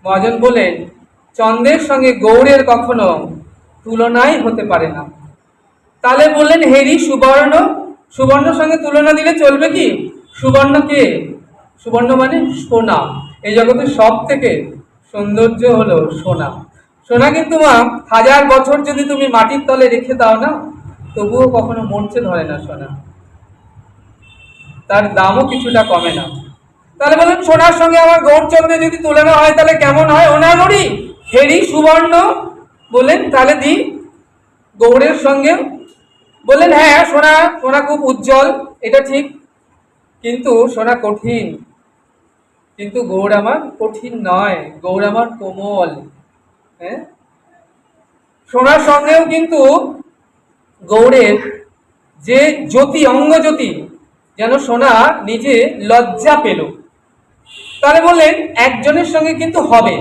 মহাজন বলেন চন্দ্রের সঙ্গে গৌড়ের কখনো তুলনাই হতে পারে না। তাহলে বললেন হেরি সুবর্ণ, সুবর্ণর সঙ্গে তুলনা দিলে চলবে কি? সুবর্ণ কে? সুবর্ণ মানে সোনা। এই জগতের সব থেকে সৌন্দর্য হলো সোনা। সোনা কিন্তু মা 1000 বছর যদি তুমি মাটির তলে রেখে দাও না, তবুও কখনো মরচে ধরে না সোনা, তার দামও কিছুটা কমে না। তাহলে বলেন সোনার সঙ্গে আমার গৌরচন্দ্রের যদি তুলনা হয় তাহলে কেমন হয়? ওনাগরি হেরি সুবর্ণ বলেন, তাহলে দি গৌড়ের সঙ্গে। বললেন হ্যাঁ, সোনা সোনা খুব উজ্জ্বল, এটা ঠিক, কিন্তু সোনা কঠিন। কিন্তু গৌড় আমার কঠিন নয়, গৌড় আমার কোমল। হ্যাঁ, সোনার সঙ্গেও কিন্তু গৌড়ের যে জ্যোতি, অঙ্গ জ্যোতি, যেন সোনা নিজে লজ্জা পেল। তাহলে বললেন একজনের সঙ্গে কিন্তু হবে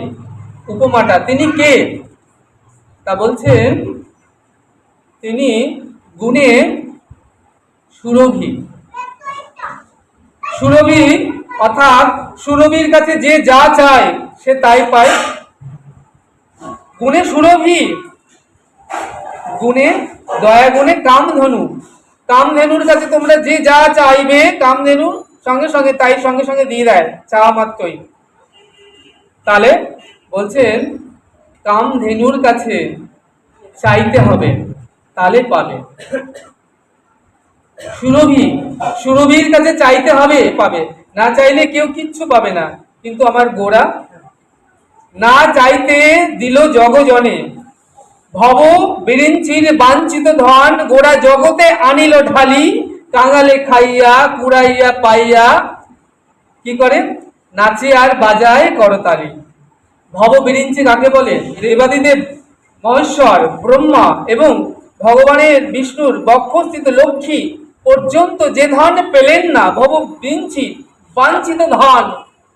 উপমাটা, তিনি কে? তা বলছেন তিনি গুণে সুরভি। সুরভি অর্থাৎ সুরভির কাছে যে যা চায় সে তাই পায়। গুণে সুরভি, গুণে দয়া গুণে কামধনু। কামধেনুর কাছে তোমরা যে যা চাইবে কামধেনু সঙ্গে সঙ্গে তাই সঙ্গে সঙ্গে দিয়ে দেয়, চাওয়া মাত্রই। তাহলে বলছেন কামধেনুর কাছে চাইতে হবে, তাহলে পাবে। সুরভি, সুরভির কাছে চাইতে হবে, পাবে, না চাইলে কেউ কিচ্ছু পাবে না। কিন্তু আমার গোরা না চাইতে দিল জগজনে, ভব বিরিঞ্চির বাঞ্ছিত ধন গোড়া জগতে আনিল ঢালি, কাঙালে খাইয়া কুড়াইয়া পাইয়া কি করে? নাচে আর বাজায় করতালি। ভব বিরিঞ্চি কাকে বলে? দেবাদিদেব মহেশ্বর, ব্রহ্মা এবং ভগবানের বিষ্ণুর বক্ষস্থিত লক্ষ্মী পর্যন্ত যে ধন পেলেন না, ভব বিরিঞ্চি বাঞ্ছিত ধন,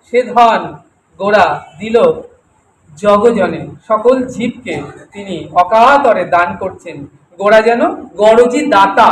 সে ধন গোড়া দিল জগজনে, সকল জীবকে তিনি অকাতরে দান করছেন। গোড়া যেন গরজি দাতা,